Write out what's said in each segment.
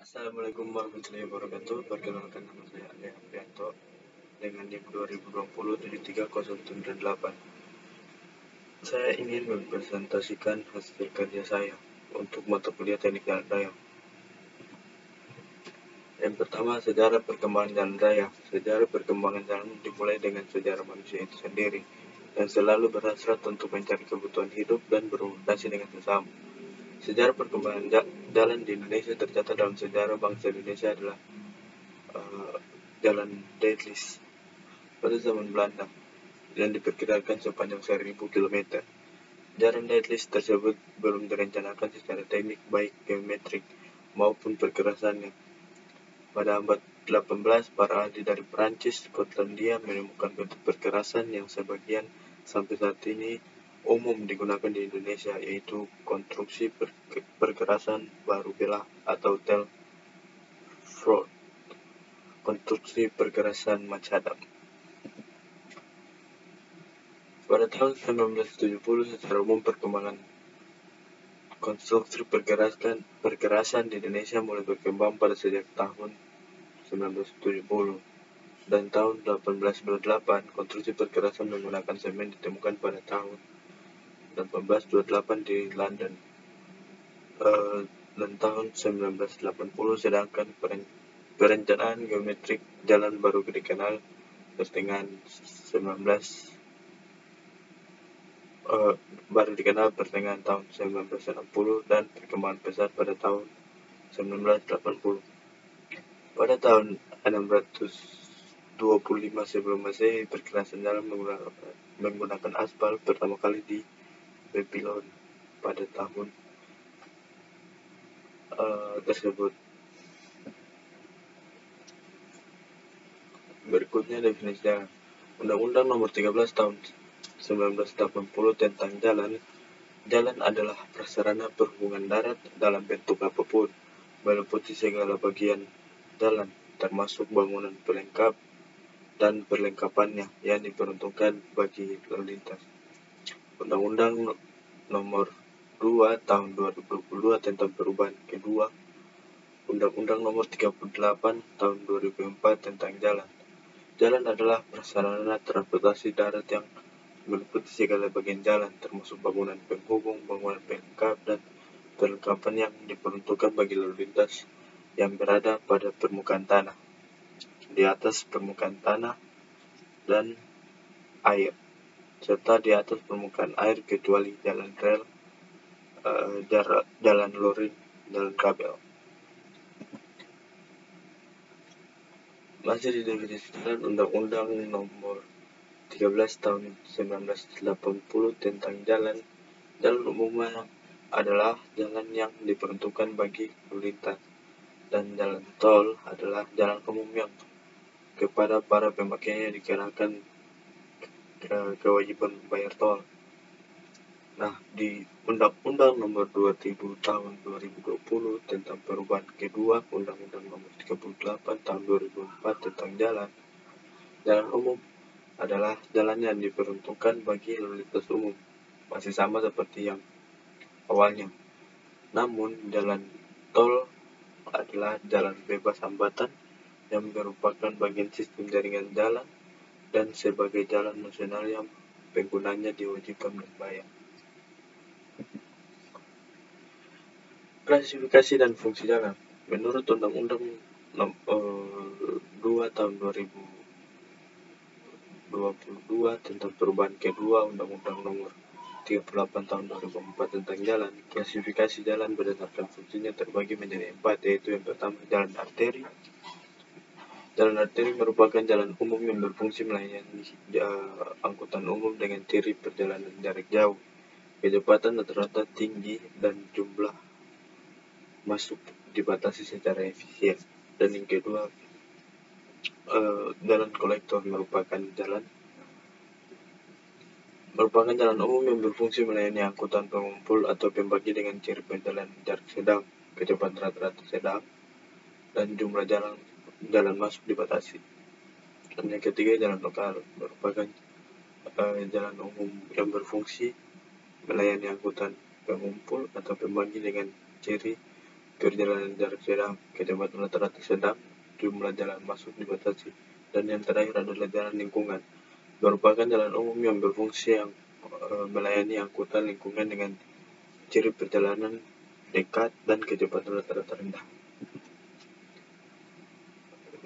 Assalamualaikum warahmatullahi wabarakatuh. Perkenalkan, nama saya Ade Aprianto dengan NIM 2020-73098. Saya ingin mempresentasikan hasil kerja saya untuk mata kuliah Teknik Jalan Raya. Yang pertama, sejarah perkembangan jalan raya. Sejarah perkembangan jalan dimulai dengan sejarah manusia itu sendiri, yang selalu berhasrat untuk mencari kebutuhan hidup dan berorientasi dengan sesama. Sejarah perkembangan jalan di Indonesia tercatat dalam sejarah bangsa Indonesia adalah Jalan Deatlis pada zaman Belanda yang diperkirakan sepanjang 1000 km. Jalan Deatlis tersebut belum direncanakan secara teknik baik geometrik maupun perkerasannya. Pada abad 18, para ahli dari Perancis, Skotlandia menemukan bentuk perkerasan yang sebagian sampai saat ini umum digunakan di Indonesia, yaitu konstruksi perkerasan baru belah atau Telford, konstruksi perkerasan macadam. Pada tahun 1970, secara umum perkembangan konstruksi perkerasan di Indonesia mulai berkembang pada sejak tahun 1970. Dan tahun 1828, konstruksi perkerasan menggunakan semen ditemukan pada tahun 1828 di London. Dan tahun 1980, sedangkan perencanaan geometrik jalan baru dikenal pertengahan tahun 1960 dan perkembangan pesat pada tahun 1980. Pada tahun 625 sebelum Masehi, perkerasan jalan menggunakan aspal pertama kali di Babylon pada tahun tersebut. Berikutnya definisi jalan. Undang-Undang Nomor 13 Tahun 1980 tentang jalan. Jalan adalah prasarana perhubungan darat dalam bentuk apapun, meliputi segala bagian jalan, termasuk bangunan pelengkap dan perlengkapannya yang diperuntukkan bagi lalu lintas. Undang-Undang Nomor 2 Tahun 2022 tentang perubahan kedua. Undang-Undang Nomor 38 Tahun 2004 tentang jalan. Jalan adalah prasarana transportasi darat yang meliputi segala bagian jalan, termasuk bangunan penghubung, bangunan pelengkap, dan perlengkapan yang diperuntukkan bagi lalu lintas yang berada pada permukaan tanah, di atas permukaan tanah dan air, serta di atas permukaan air kecuali jalan rel, jalan luring, jalan kabel. Masih di definisi jalan, Undang-Undang Nomor 13 Tahun 1980 tentang jalan. Jalan umumnya adalah jalan yang diperuntukkan bagi lalu lintas, dan jalan tol adalah jalan umum yang kepada para pemakainya dikenakan kewajiban membayar tol. Nah, di Undang-Undang Nomor 2000 Tahun 2020 tentang perubahan kedua, Undang-Undang Nomor 38 Tahun 2004 tentang jalan. Jalan umum adalah jalan yang diperuntukkan bagi lalu lintas umum, masih sama seperti yang awalnya. Namun, jalan tol adalah jalan bebas hambatan yang merupakan bagian sistem jaringan jalan dan sebagai jalan nasional yang penggunanya diwajibkan membayar. Klasifikasi dan fungsi jalan. Menurut Undang-Undang 2 Tahun 2022 tentang perubahan kedua, Undang-Undang Nomor 38 Tahun 2004 tentang jalan, klasifikasi jalan berdasarkan fungsinya terbagi menjadi 4, yaitu yang pertama, jalan arteri. Jalan arteri merupakan jalan umum yang berfungsi melayani angkutan umum dengan ciri perjalanan jarak jauh, kecepatan rata-rata tinggi, dan jumlah masuk dibatasi secara efisien. Dan yang kedua, jalan kolektor merupakan jalan umum yang berfungsi melayani angkutan pengumpul atau pembagi dengan ciri perjalanan jarak sedang, kecepatan rata-rata sedang, dan jumlah jalan masuk dibatasi. Dan yang ketiga, jalan lokal merupakan jalan umum yang berfungsi melayani angkutan pengumpul atau pembagi dengan ciri perjalanan jarak sedang, kecepatan rata-rata sedang, jumlah jalan masuk dibatasi. Dan yang terakhir adalah jalan lingkungan, merupakan jalan umum yang berfungsi yang melayani angkutan lingkungan dengan ciri perjalanan dekat dan kecepatan rata-rata rendah.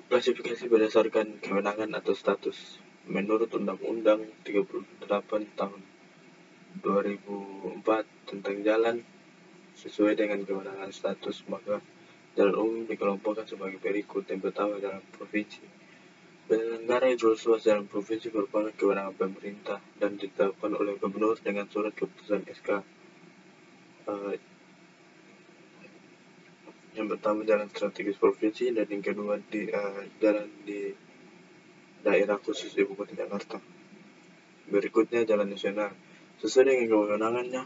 Klasifikasi berdasarkan kewenangan atau status. Menurut Undang-Undang 38 tahun 2004 tentang jalan, sesuai dengan kewenangan status, maka jalan umum dikelompokkan sebagai berikut. Yang pertama, jalan provinsi. Penyelenggara jalur ruas jalan provinsi merupakan kewenangan pemerintah dan ditetapkan oleh gubernur dengan surat keputusan SK. Yang pertama, jalan strategis provinsi, dan yang kedua jalan di daerah khusus Ibu Kota Jakarta. Berikutnya, jalan nasional. Sesuai dengan kewenangannya,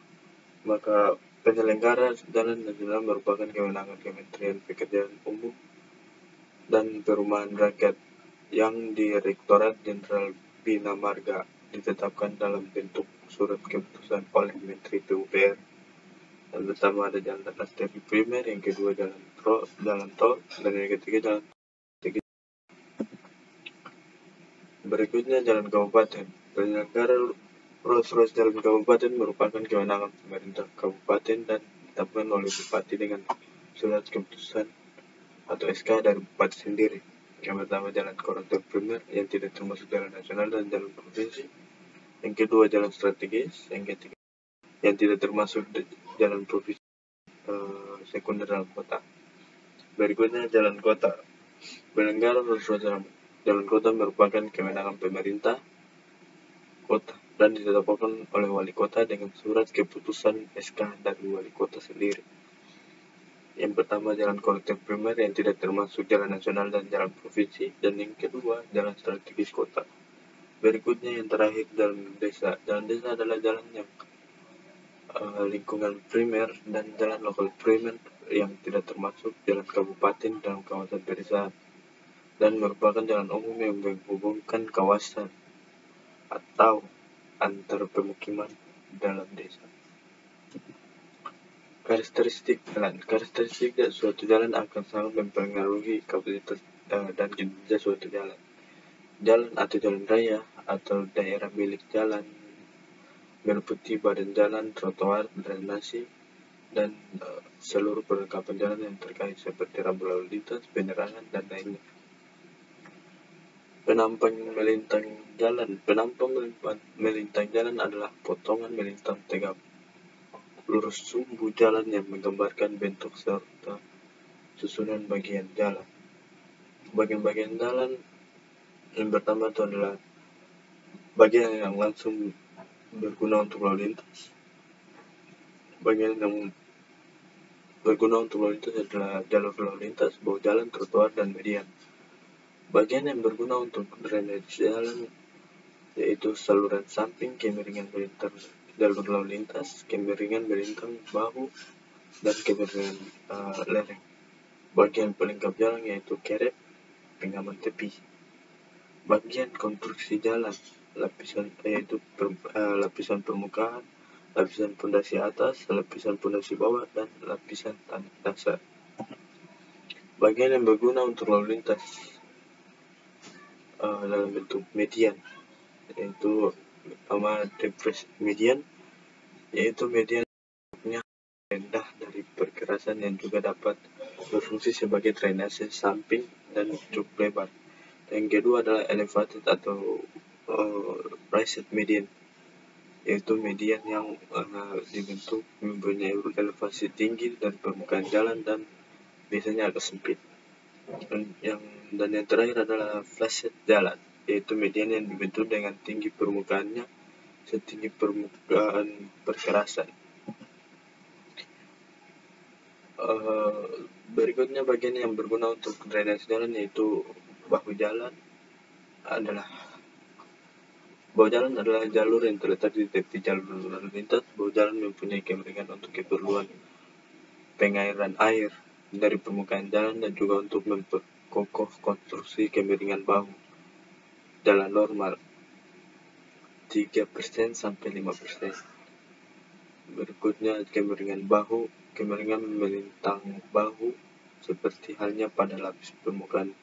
maka penyelenggara jalan nasional merupakan kewenangan Kementerian Pekerjaan Umum dan Perumahan Rakyat yang Direktorat Jenderal Bina Marga ditetapkan dalam bentuk surat keputusan oleh Menteri PUPR. Yang pertama ada jalan arteri primer, yang kedua jalan tol, dan yang ketiga jalan strategis. Berikutnya, jalan kabupaten. Penyelenggara ruas jalan kabupaten merupakan kewenangan pemerintah kabupaten dan ditetapkan oleh bupati dengan surat keputusan atau SK dari bupati sendiri. Yang pertama, jalan koridor primer yang tidak termasuk jalan nasional dan jalan provinsi. Yang kedua, jalan strategis. Yang ketiga, yang tidak termasuk jalan provinsi sekunder dalam kota. Berikutnya, jalan kota. Penyelenggara ruas jalan kota merupakan kewenangan pemerintah kota dan ditetapkan oleh wali kota dengan surat keputusan SK dari wali kota sendiri. Yang pertama, jalan koridor primer yang tidak termasuk jalan nasional dan jalan provinsi, dan yang kedua, jalan strategis kota. Berikutnya yang terakhir, jalan desa. Jalan desa adalah jalan yang lingkungan primer dan jalan lokal primer yang tidak termasuk jalan kabupaten dalam kawasan pedesaan dan merupakan jalan umum yang menghubungkan kawasan atau antar pemukiman dalam desa. Karakteristik jalan. Karakteristik suatu jalan akan sangat mempengaruhi kapasitas dan kinerja suatu jalan. Jalan atau jalan raya atau daerah milik jalan meliputi badan jalan, trotoar, drainase, dan seluruh perlengkapan jalan yang terkait seperti rambu lalu lintas, penerangan, dan lainnya. Penampang melintang jalan. Penampang melintang jalan adalah potongan melintang tegap lurus sumbu jalan yang menggambarkan bentuk serta susunan bagian jalan. Bagian-bagian jalan yang pertama itu adalah bagian yang langsung berguna untuk lalu lintas. Bagian yang berguna untuk lalu lintas adalah jalur lalu lintas, bawah jalan, trotoar, dan median. Bagian yang berguna untuk drainase jalan yaitu saluran samping, kemiringan melintang jalur lalu lintas, kemiringan melintang bahu, dan kemiringan lereng. Bagian pelengkap jalan yaitu kerep, pengaman tepi. Bagian konstruksi jalan yaitu lapisan permukaan, lapisan pondasi atas, lapisan pondasi bawah, dan lapisan tanah dasar. Bagian yang berguna untuk lalu lintas dalam bentuk median yaitu pertama median, yaitu median rendah dari perkerasan yang juga dapat berfungsi sebagai drainase samping dan cukup lebar. Yang kedua adalah elevated atau raised median, yaitu median yang dibentuk mempunyai elevasi tinggi dari permukaan jalan dan biasanya agak sempit. Dan yang terakhir adalah flaccid jalan, yaitu median yang dibentuk dengan tinggi permukaannya setinggi permukaan perkerasan. Berikutnya bagian yang berguna untuk drainase jalan yaitu bahu jalan adalah jalur yang terletak di tepi jalur lalu lintas. Bahu jalan mempunyai kemiringan untuk keperluan pengairan air dari permukaan jalan dan juga untuk memperkokoh konstruksi kemiringan bahu jalan normal 3% sampai 5%. Berikutnya kemiringan bahu. Kemiringan melintang bahu seperti halnya pada lapis permukaan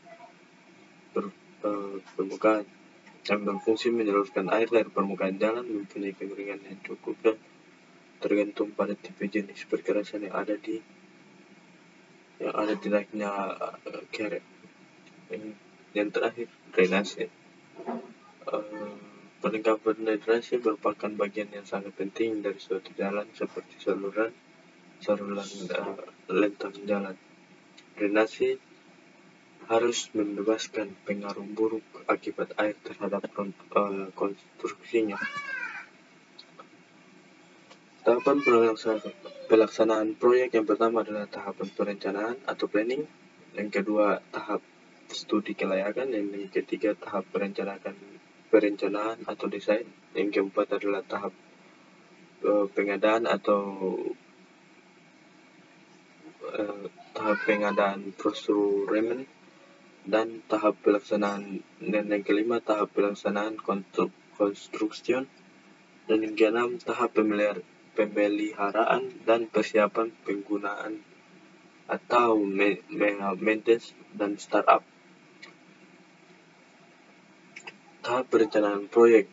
yang berfungsi menyalurkan air dari permukaan jalan, mempunyai kemiringan yang cukup dan tergantung pada tipe jenis perkerasan yang ada tidaknya kerek. Yang terakhir, drainase. Perlengkapan drainase merupakan bagian yang sangat penting dari suatu jalan seperti saluran lentang jalan. Drainase harus membebaskan pengaruh buruk akibat air terhadap konstruksinya. Tahapan pelaksanaan proyek yang pertama adalah tahapan perencanaan atau planning, yang kedua tahap studi kelayakan, yang ketiga tahap perencanaan atau desain, yang keempat adalah tahap pengadaan prosuremen, dan tahap pelaksanaan, dan yang kelima tahap pelaksanaan konstruksi, dan yang keenam tahap pemeliharaan dan persiapan penggunaan atau maintenance dan startup. Tahap perencanaan proyek.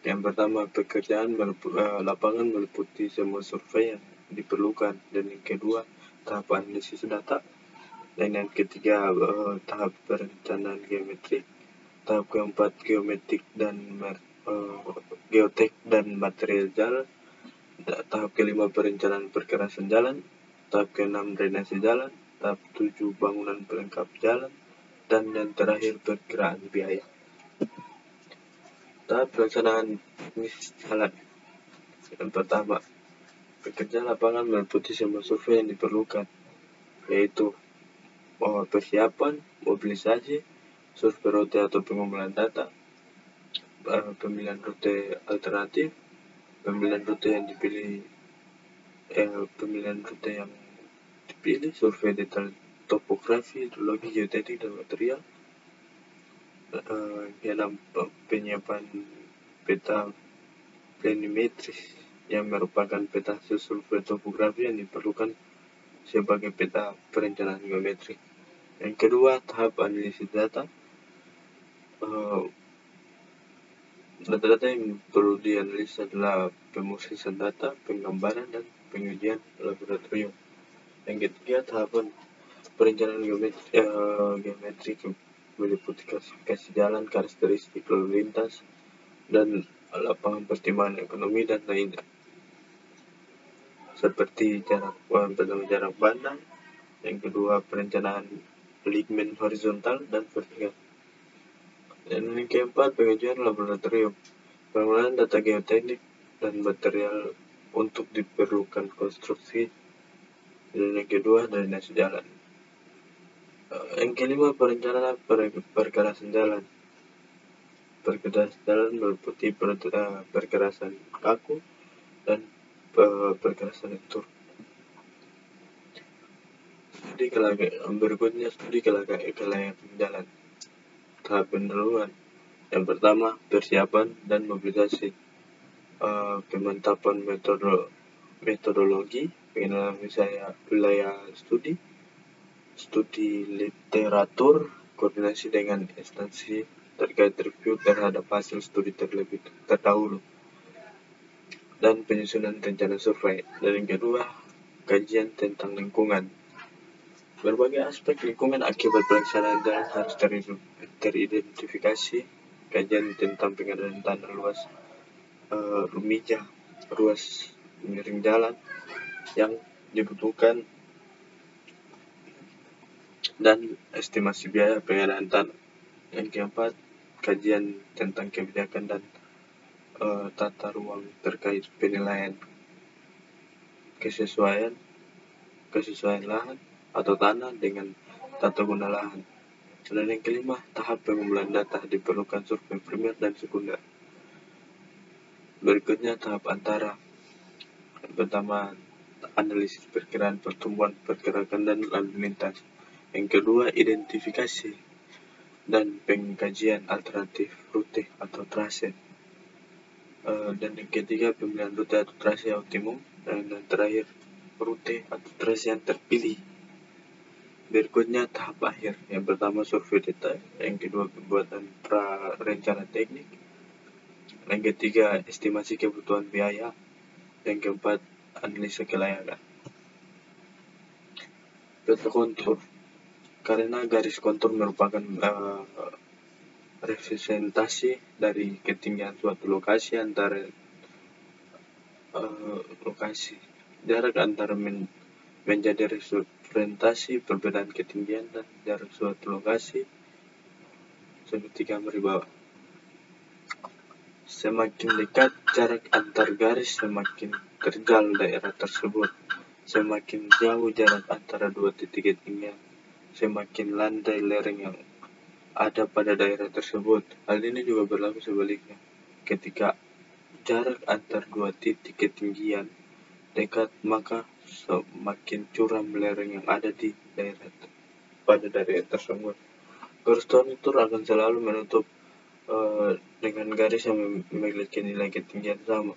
Yang pertama, pekerjaan lapangan meliputi semua survei yang diperlukan, dan yang kedua tahap analisis data, dan yang ketiga tahap perencanaan geometrik, tahap keempat geotek dan material jalan, tahap kelima perencanaan perkerasan jalan, tahap keenam drainase jalan, tahap 7 bangunan pelengkap jalan, dan yang terakhir perkiraan biaya. Tahap pelaksanaan teknis jalan. Yang pertama, pekerja lapangan meliputi semua survei yang diperlukan, yaitu persiapan, mobilisasi, survei rute atau pengumpulan data, pemilihan rute alternatif, pemilihan rute yang dipilih, survei detail topografi, hidrologi, geoteknik, dan material. Dalam penyiapan peta planimetris yang merupakan peta survei topografi yang diperlukan sebagai peta perencanaan geometrik. Yang kedua, tahap analisis data. Data-data yang perlu dianalisis adalah pemrosesan data, penggambaran, dan pengujian laboratorium. Yang ketiga, tahapan perencanaan geometrik meliputi klasifikasi jalan, karakteristik lalu lintas, dan lapangan pertimbangan ekonomi dan lainnya, seperti jarak pandang. Yang kedua, perencanaan ligmen horizontal dan vertikal. Dan yang keempat, pengujian laboratorium, penggunaan data geoteknik dan material untuk diperlukan konstruksi. Dan yang kedua, drainase jalan. Yang kelima, perencanaan perkerasan jalan. Perkerasan jalan meliputi perkerasan kaku dan perkerasan lentur. Berikutnya, studi kelayakan jalan. Tahap pendahuluan. Yang pertama, persiapan dan mobilisasi, pemantapan metodologi, pengenalan wilayah studi literatur, koordinasi dengan instansi terkait review terhadap hasil studi terlebih terdahulu, dan penyusunan rencana survei. Dan yang kedua, kajian tentang lingkungan. Berbagai aspek lingkungan akibat pelaksanaan jalan harus teridentifikasi. Kajian tentang pengadaan tanah luas rumija, ruas miring jalan yang dibutuhkan, dan estimasi biaya pengadaan tanah. Yang keempat, kajian tentang kebijakan dan tata ruang terkait penilaian kesesuaian lahan atau tanah dengan tata guna lahan. Dan yang kelima, tahap pengumpulan data, diperlukan survei primer dan sekunder. Berikutnya, tahap antara. Yang pertama, analisis perkiraan pertumbuhan pergerakan dan lalu lintas. Yang kedua, identifikasi dan pengkajian alternatif rute atau trase. Dan yang ketiga, pemilihan rute atau trase optimum. Dan yang terakhir, rute atau trace yang terpilih. Berikutnya tahap akhir. Yang pertama survei detail, yang kedua pembuatan pra rencana teknik, yang ketiga estimasi kebutuhan biaya, yang keempat analisa kelayakan. Peta kontur, karena garis kontur merupakan representasi dari ketinggian suatu lokasi antara lokasi. Jarak antara menjadi representasi perbedaan ketinggian dan jarak suatu lokasi seperti gambar di bawah. Semakin dekat jarak antar garis, semakin terjal daerah tersebut. Semakin jauh jarak antara dua titik ketinggian, semakin landai lereng yang ada pada daerah tersebut. Hal ini juga berlaku sebaliknya. Ketika jarak antar dua titik ketinggian dekat, maka semakin curam lereng yang ada di pada daerah tersebut. Garis kontur akan selalu menutup dengan garis yang memiliki nilai ketinggian sama.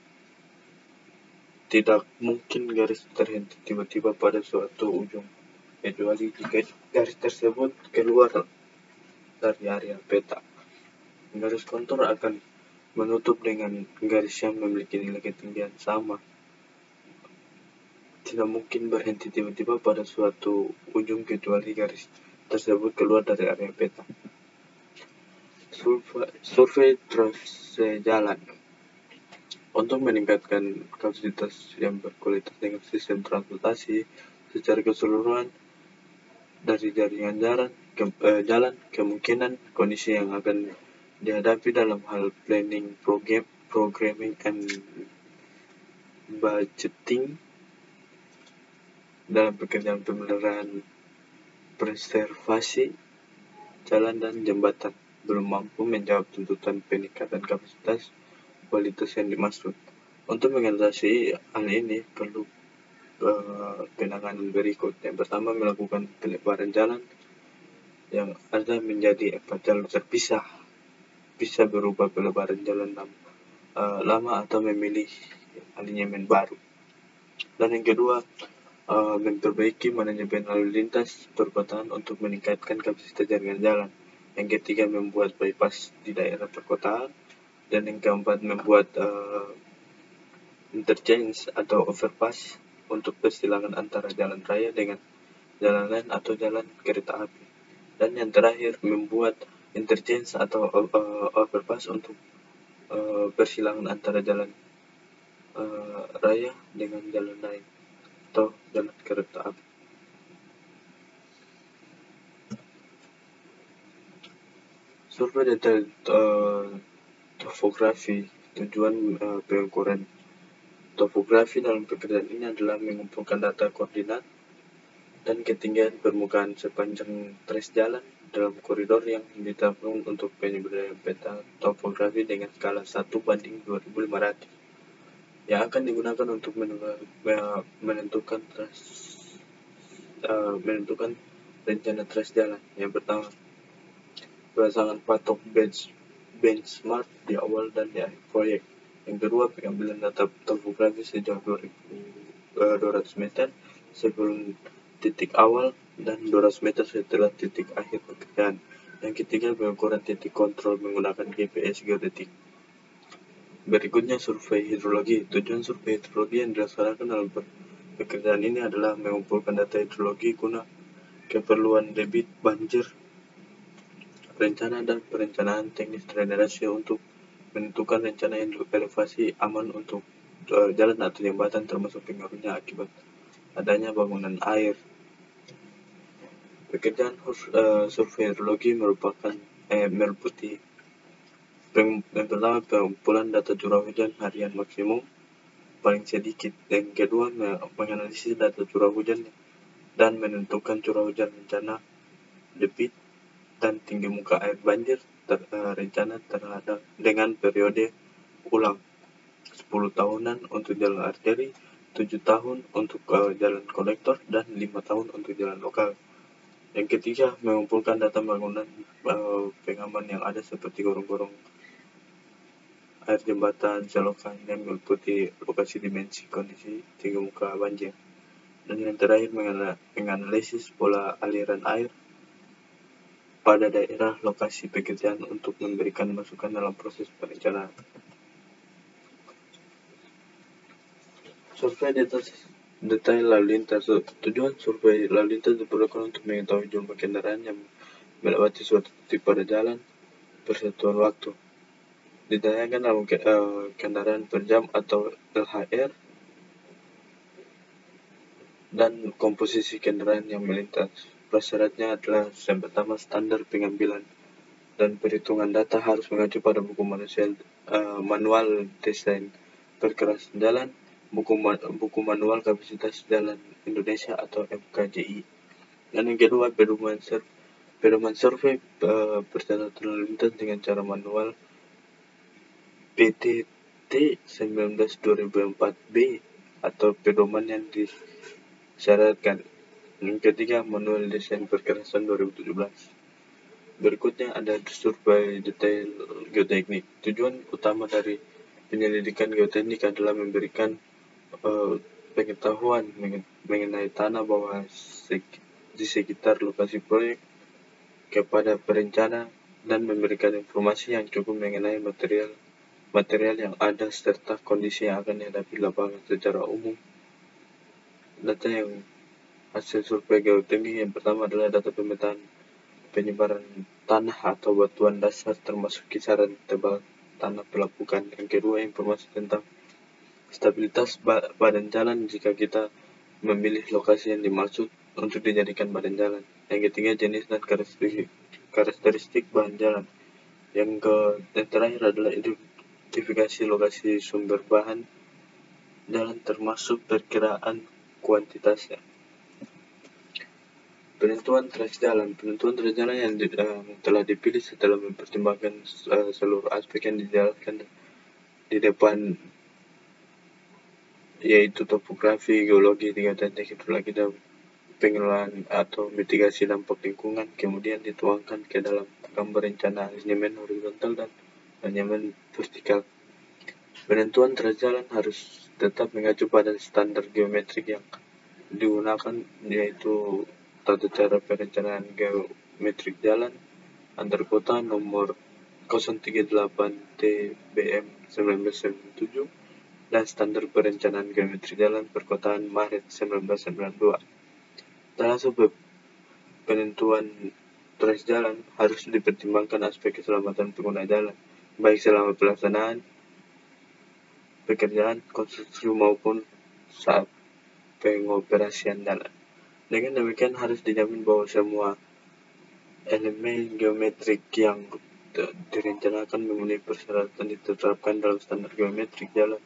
Tidak mungkin garis terhenti tiba-tiba pada suatu ujung, kecuali jika garis tersebut keluar dari area peta. Garis kontur akan menutup dengan garis yang memiliki nilai ketinggian sama. Tidak mungkin berhenti tiba-tiba pada suatu ujung kecuali garis tersebut keluar dari area peta. Survei trace jalan. Untuk meningkatkan kapasitas yang berkualitas dengan sistem transportasi secara keseluruhan dari jaringan jalan, kemungkinan kondisi yang akan dihadapi dalam hal planning, programming, and budgeting dalam pekerjaan pemeliharaan preservasi jalan dan jembatan belum mampu menjawab tuntutan peningkatan kapasitas kualitas yang dimaksud. Untuk mengatasi hal ini perlu penanganan berikut. Yang pertama, melakukan pelebaran jalan yang ada menjadi 4 jalur terpisah. Bisa berupa pelebaran jalan lama atau memilih alignment baru. Dan yang kedua, memperbaiki manajemen lalu lintas perkotaan untuk meningkatkan kapasitas jaringan jalan. Yang ketiga, membuat bypass di daerah perkotaan. Dan yang keempat, membuat interchange atau overpass untuk persilangan antara jalan raya dengan jalan lain atau jalan kereta api. Dan yang terakhir, membuat interchange atau overpass untuk persilangan antara jalan raya dengan jalan lain atau jalan kereta api. Survei detail topografi. Tujuan pengukuran topografi dalam pekerjaan ini adalah mengumpulkan data koordinat dan ketinggian permukaan sepanjang trace jalan dalam koridor yang ditetapkan untuk penyebrangan peta topografi dengan skala 1:2500 yang akan digunakan untuk menentukan rencana trace jalan. Yang pertama, berdasarkan patok benchmark di awal dan di akhir proyek. Yang kedua, pengambilan data topografi sejauh 200 meter sebelum titik awal dan 200 meter setelah titik akhir pekerjaan. Yang ketiga, pengukuran titik kontrol menggunakan GPS geodetik. Berikutnya, survei hidrologi. Tujuan survei hidrologi yang dilaksanakan dalam pekerjaan ini adalah mengumpulkan data hidrologi guna keperluan debit banjir, rencana dan perencanaan teknis drainase untuk menentukan rencana elevasi aman untuk jalan atau jembatan termasuk pengaruhnya akibat adanya bangunan air. Pekerjaan survei hidrologi meliputi yang pertama, pengumpulan data curah hujan harian maksimum paling sedikit. Yang kedua, menganalisis data curah hujan dan menentukan curah hujan rencana, debit, dan tinggi muka air banjir rencana terhadap dengan periode ulang 10 tahunan untuk jalan arteri, 7 tahun untuk jalan kolektor, dan 5 tahun untuk jalan lokal. Yang ketiga, mengumpulkan data bangunan pengaman yang ada seperti gorong-gorong air jembatan, selokan yang meliputi lokasi, dimensi, kondisi, tinggi muka banjir. Dan yang terakhir, menganalisis pola aliran air pada daerah lokasi pekerjaan untuk memberikan masukan dalam proses perencanaan. Survei detail lalu lintas. Tujuan survei lalu lintas diperlukan untuk mengetahui jumlah kendaraan yang melewati suatu titik pada jalan persatuan waktu. Ditanyakan dalam kendaraan per jam atau LHR, dan komposisi kendaraan yang melintas. Prasyaratnya adalah yang pertama, standar pengambilan dan perhitungan data harus mengacu pada buku manual desain perkerasan jalan, buku manual kapasitas jalan Indonesia atau MKJI. Dan yang kedua, pedoman survei persyaratan lalu lintas dengan cara manual PTT 19/2004B atau pedoman yang disyaratkan. Yang ketiga, manual desain perkerasan 2017. Berikutnya ada survei detail geoteknik. Tujuan utama dari penyelidikan geoteknik adalah memberikan pengetahuan mengenai tanah bawah di sekitar lokasi proyek kepada perencana dan memberikan informasi yang cukup mengenai material yang ada serta kondisi yang akan dihadapi lapangan secara umum. Data yang hasil survei geoteknik yang pertama adalah data pemetaan penyebaran tanah atau batuan dasar termasuk kisaran tebal tanah pelapukan. Yang kedua, informasi tentang stabilitas badan jalan jika kita memilih lokasi yang dimaksud untuk dijadikan badan jalan. Yang ketiga, jenis dan karakteristik bahan jalan. Yang terakhir adalah identifikasi lokasi sumber bahan jalan termasuk perkiraan kuantitasnya. Penentuan trase jalan. Penentuan trase jalan yang telah dipilih setelah mempertimbangkan seluruh aspek yang dijelaskan di depan, yaitu topografi, geologi, teknik hidrologi, dan pengelolaan atau mitigasi dampak lingkungan, kemudian dituangkan ke dalam gambar rencana alignment horizontal dan alignment vertikal. Penentuan trase jalan harus tetap mengacu pada standar geometrik yang digunakan, yaitu tata cara perencanaan geometrik jalan antar kota nomor 038 TBM 1997 dan standar perencanaan geometrik jalan perkotaan Maret 1992. Dalam sebuah penentuan trase jalan harus dipertimbangkan aspek keselamatan pengguna jalan, baik selama pelaksanaan pekerjaan konstruksi maupun saat pengoperasian jalan. Dengan demikian harus dijamin bahwa semua elemen geometrik yang direncanakan memenuhi persyaratan ditetapkan dalam standar geometrik jalan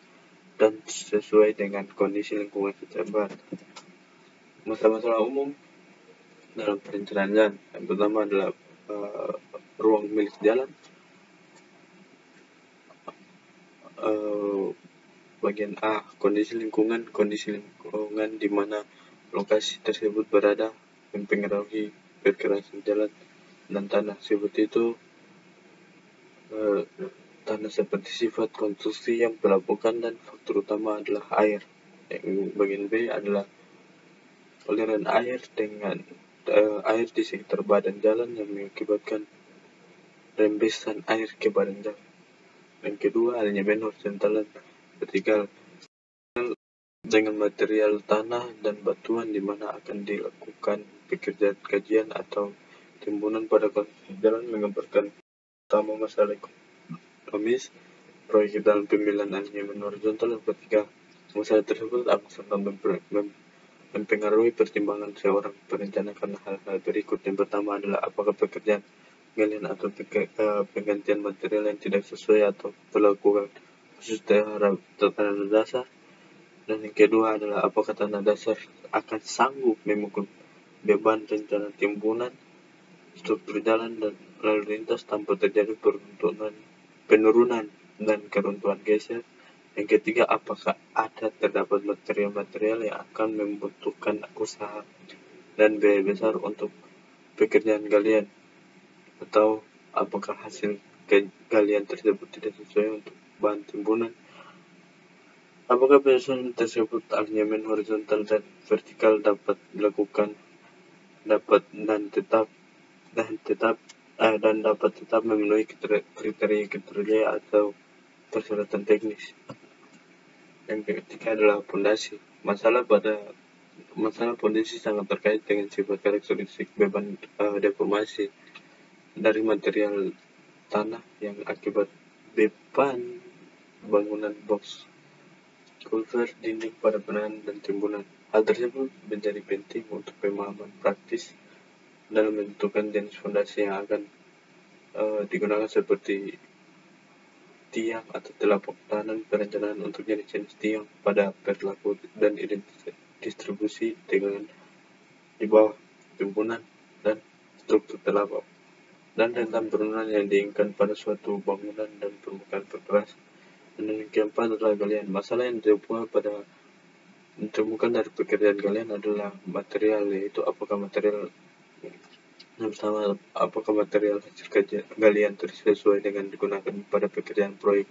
dan sesuai dengan kondisi lingkungan setempat. Masalah-masalah umum dalam perencanaan jalan. Yang pertama adalah ruang milik jalan. Bagian A, kondisi lingkungan di mana lokasi tersebut berada mempengaruhi perkerasan jalan dan tanah. Seperti itu, tanah seperti sifat konstruksi yang pelapukan dan faktor utama adalah air. Bagian B adalah aliran air dengan air di sekitar badan jalan yang mengakibatkan rembesan air ke badan jalan. Yang kedua, alignment horizontal dan vertikal dengan material tanah dan batuan di mana akan dilakukan pekerjaan kajian atau timbunan pada konstruksi jalan, menggambarkan utama masalah ekonomis proyek dalam pemilihan alignment horizontal dan vertikal. Masalah tersebut akan sangat mempengaruhi pertimbangan seorang perencana karena hal-hal berikut. Yang pertama adalah apakah pekerjaan galian atau penggantian material yang tidak sesuai atau dilakukan khusus terhadap tanah dasar. Dan yang kedua adalah apakah tanah dasar akan sanggup memikul beban rencana timbunan, struktur jalan dan lalu lintas tanpa terjadi penurunan dan keruntuhan geser. Yang ketiga, apakah terdapat material-material yang akan membutuhkan usaha dan biaya besar untuk pekerjaan galian, atau apakah hasil galian tersebut tidak sesuai untuk bahan timbunan. Apakah penyusunan tersebut alinyemen horizontal dan vertikal dapat dilakukan dan dapat tetap memenuhi kriteria atau persyaratan teknis. Yang ketiga adalah fondasi. Masalah fondasi sangat terkait dengan sifat karakteristik beban deformasi dari material tanah yang akibat beban bangunan box, kulver, dinding pada penahan dan timbunan. Hal tersebut menjadi penting untuk pemahaman praktis dalam menentukan jenis fondasi yang akan digunakan seperti tiang atau telapak tahanan. Perencanaan untuk jenis-jenis tiang pada perilaku dan distribusi tegangan di bawah timbunan dan struktur telapak dan rentan penurunan yang diinginkan pada suatu bangunan dan permukaan berkeras. Dan yang keempat adalah galian. Masalah yang ditemukan dari pekerjaan galian adalah material, yaitu apakah material hasil galian sesuai dengan digunakan pada pekerjaan proyek,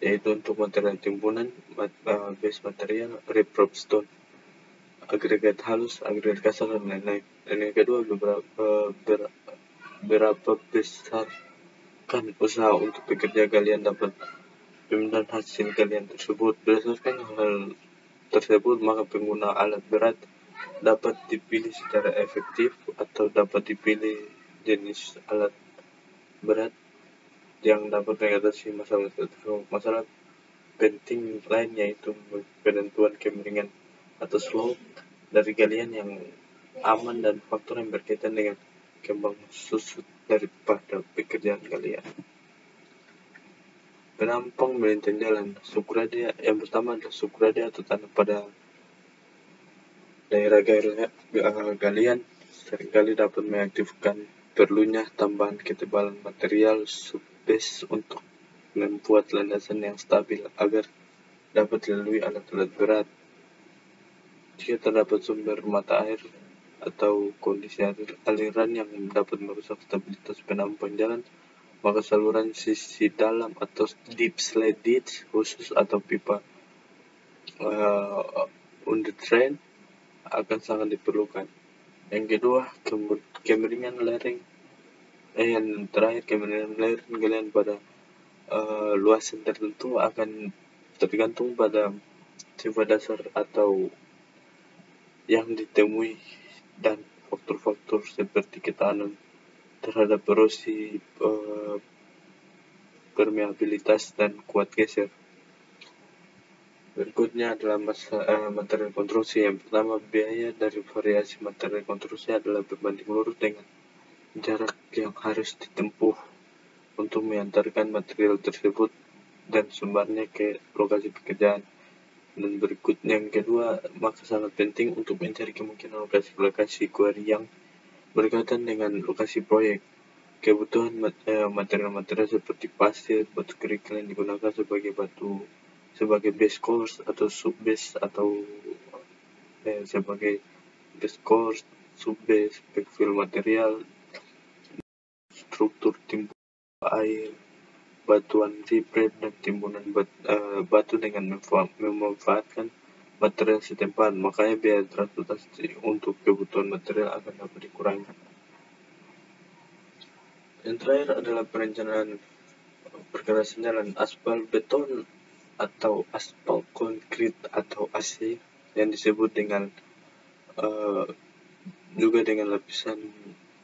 yaitu untuk material timbunan, base material, riprap stone, agregat halus, agregat kasar, dan lain-lain. Dan yang kedua, berapa besar kan usaha untuk pekerja galian dapat pemindahan hasil galian tersebut. Berdasarkan hal tersebut, maka pengguna alat berat dapat dipilih secara efektif atau dapat dipilih jenis alat berat yang dapat mengatasi masalah tersebut. Masalah penting lain yaitu penentuan kemiringan atau slope dari galian yang aman dan faktor yang berkaitan dengan kembang susut daripada pekerjaan galian. Penampang melintang jalan. Sukradia yang pertama adalah sukradia atau tanah pada daerah galian seringkali dapat mengaktifkan perlunya tambahan ketebalan material subbase untuk membuat landasan yang stabil agar dapat dilalui alat-alat berat. Jika terdapat sumber mata air atau kondisi aliran yang dapat merusak stabilitas penampang jalan, maka saluran sisi dalam atau deep slate ditch khusus atau pipa under drain akan sangat diperlukan. Yang kedua, kemiringan lereng. Yang terakhir, kemiringan lereng galian pada luasan tertentu akan tergantung pada sifat dasar atau yang ditemui dan faktor-faktor seperti ketahanan terhadap erosi, permeabilitas, dan kuat geser. Berikutnya adalah material konstruksi. Yang pertama, biaya dari variasi material konstruksi adalah berbanding lurus dengan jarak yang harus ditempuh untuk mengantarkan material tersebut dan sumbernya ke lokasi pekerjaan. Dan berikutnya yang kedua, maka sangat penting untuk mencari kemungkinan lokasi quarry yang berkaitan dengan lokasi proyek. Kebutuhan material-material seperti pasir, batu kerikil yang digunakan sebagai base course atau subbase atau sebagai base course, subbase, backfill material, struktur timbunan air, batuan riprap, dan timbunan batu dengan memanfaatkan material setempat. Makanya biaya transportasi untuk kebutuhan material akan dapat dikurangi. Yang terakhir adalah perencanaan perkerasan jalan. Aspal beton atau aspal konkrit atau AC yang disebut dengan juga dengan lapisan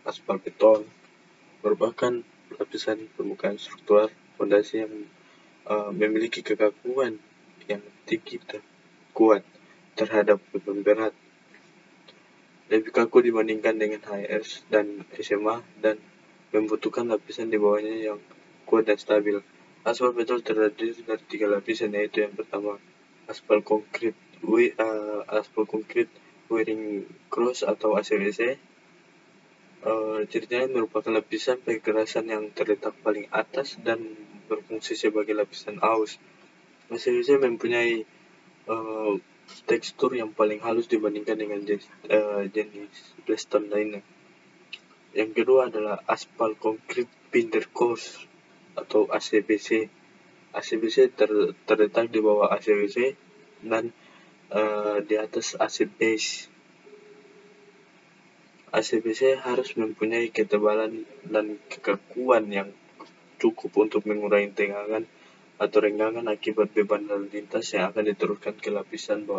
aspal beton merupakan lapisan permukaan struktural fondasi yang memiliki kekakuan yang tinggi dan kuat terhadap beban berat, lebih kaku dibandingkan dengan HRS dan SMA, dan membutuhkan lapisan di bawahnya yang kuat dan stabil. Aspal beton terdiri dari 3 lapisan, yaitu yang pertama aspal konkrit wearing cross atau ACWC. Ceritanya merupakan lapisan perkerasan yang terletak paling atas dan berfungsi sebagai lapisan aus. ACWC mempunyai tekstur yang paling halus dibandingkan dengan jenis blaston lainnya. Yang kedua adalah aspal konkrit binder course atau ACBC. ACBC terletak di bawah ACBC dan di atas AC base. ACBC harus mempunyai ketebalan dan kekakuan yang cukup untuk mengurangi tegangan atau renggangan akibat beban lalu lintas yang akan diteruskan ke lapisan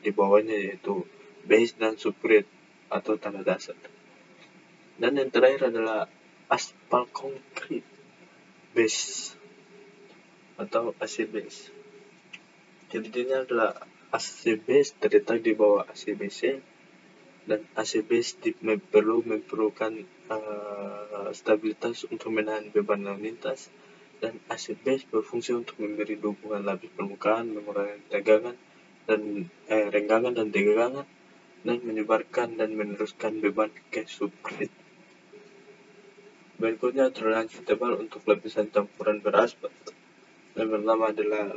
di bawahnya, yaitu base dan subgrade atau tanah dasar. Dan yang terakhir adalah aspal konkrit base atau AC base. Jadi ini adalah AC base terletak di bawah ACBC, dan AC base memerlukan stabilitas untuk menahan beban lalu lintas, dan AC base berfungsi untuk memberi dukungan lapis permukaan, mengurangi tegangan dan renggangan dan tegangan, dan menyebarkan dan meneruskan beban ke subgrade. Berikutnya toleransi tebal untuk lapisan campuran beraspal. Yang pertama adalah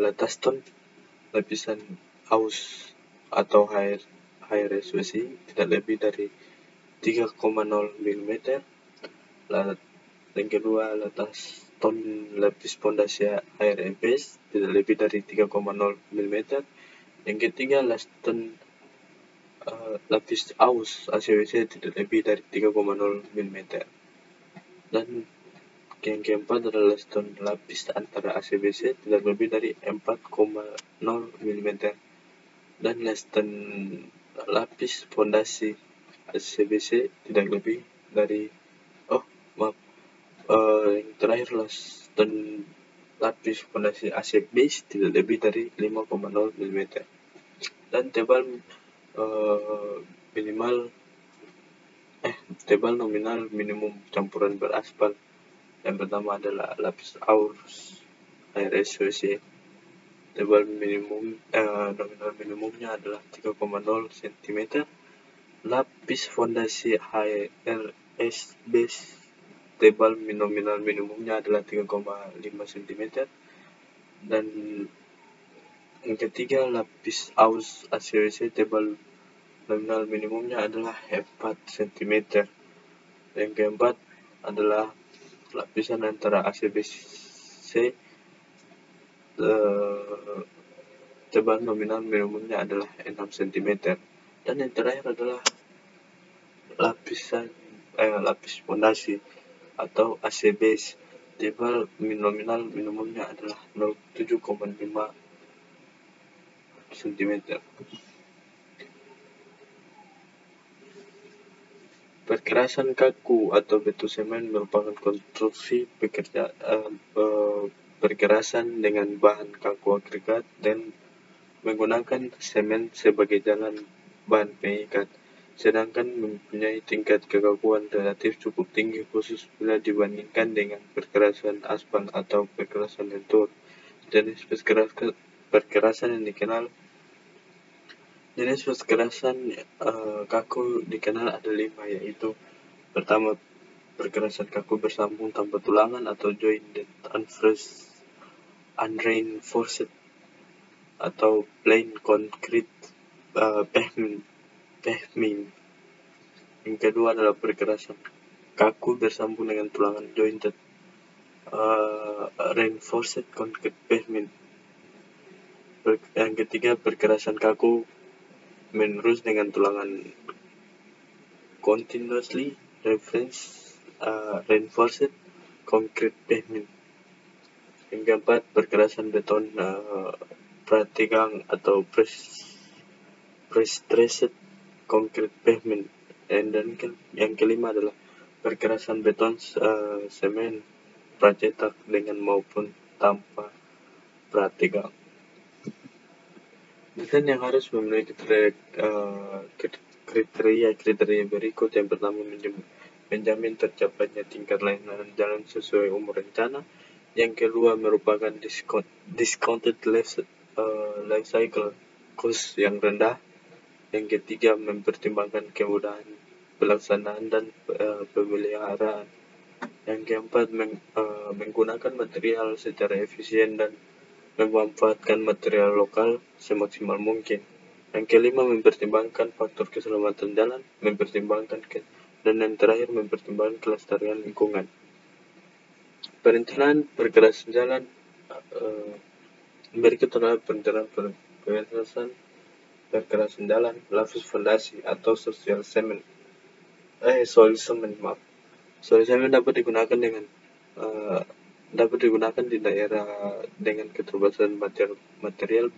lataston, lapisan aus atau high resolusi tidak lebih dari 3,0 mm. Yang kedua, lataston lapis pondasi air base tidak lebih dari 3,0 mm. Yang ketiga, laston lapis aus ACBC tidak lebih dari 3,0 mm. Dan yang keempat adalah laston lapis antara ACBC tidak lebih dari 4,0 mm. Dan laston lapis fondasi ACBC tidak lebih dari yang terakhir, laston lapis fondasi AC base tidak lebih dari 5,0 mm. Dan tebal nominal minimum campuran beraspal. Yang pertama adalah lapis aus high resolusi, tebal nominal minimumnya adalah 3,0 cm. Lapis fondasi HRS base, tebal nominal minimumnya adalah 3,5 cm. Dan yang ketiga, lapis aus ACBC, tebal nominal minimumnya adalah 4 cm. Yang keempat adalah lapisan antara ACBC, tebal nominal minimumnya adalah 6 cm. Dan yang terakhir adalah lapis fondasi atau AC base, tebal nominal minimumnya adalah 7,5 cm. Perkerasan kaku atau batu semen merupakan konstruksi perkerasan dengan bahan kaku agregat dan menggunakan semen sebagai jalan bahan pengikat, sedangkan mempunyai tingkat kekakuan relatif cukup tinggi khusus bila dibandingkan dengan perkerasan aspal atau perkerasan lentur. Jenis perkerasan kaku dikenal ada 5, yaitu pertama, perkerasan kaku bersambung tanpa tulangan atau jointed unreinforced atau plain concrete pavement. Yang kedua adalah perkerasan kaku bersambung dengan tulangan jointed reinforced concrete pavement. Yang ketiga, perkerasan kaku menerus dengan tulangan continuously reinforced concrete pavement. Yang keempat, perkerasan beton prategang atau pre-stressed concrete pavement. Dan yang kelima adalah perkerasan beton semen pracetak dengan maupun tanpa prategang. Dan yang harus memenuhi kriteria berikut. Yang pertama, menjamin tercapainya tingkat layanan jalan sesuai umur rencana. Yang kedua, merupakan discounted life cycle cost yang rendah. Yang ketiga, mempertimbangkan kemudahan pelaksanaan dan pemeliharaan. Yang keempat, menggunakan material secara efisien dan memanfaatkan material lokal semaksimal mungkin. Yang kelima, mempertimbangkan faktor keselamatan jalan, dan yang terakhir, mempertimbangkan kelestarian lingkungan. Perencanaan pergerakan jalan. Berikut adalah perencanaan pergerakan jalan, lapis fondasi atau soil cement. Maaf. Soil cement dapat digunakan di daerah dengan keterbatasan material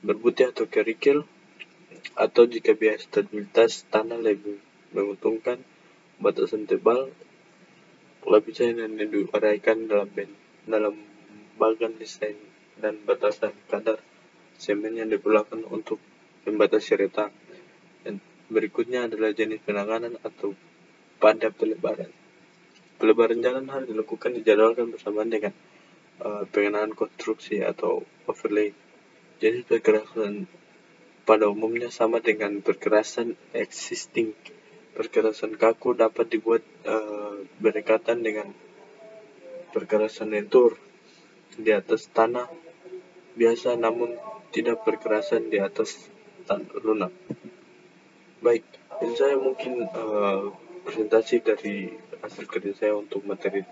berbutih atau kerikil, atau jika biaya stabilitas tanah lebih menguntungkan, batasan tebal lapisan yang diuraikan dalam bagan desain dan batasan kadar semen yang diperlukan untuk membatasi retak. Dan berikutnya adalah jenis penanganan atau pada pelebaran. Pelebaran jalan harus dilakukan dijadwalkan bersamaan dengan pengenalan konstruksi atau overlay. Jenis pergerakan pada umumnya sama dengan pergerakan existing. Pergerakan kaku dapat dibuat berdekatan dengan pergerakan lentur di atas tanah biasa, namun tidak pergerakan di atas tanah lunak. Baik, itu saya mungkin presentasi dari hasil kerja saya untuk materi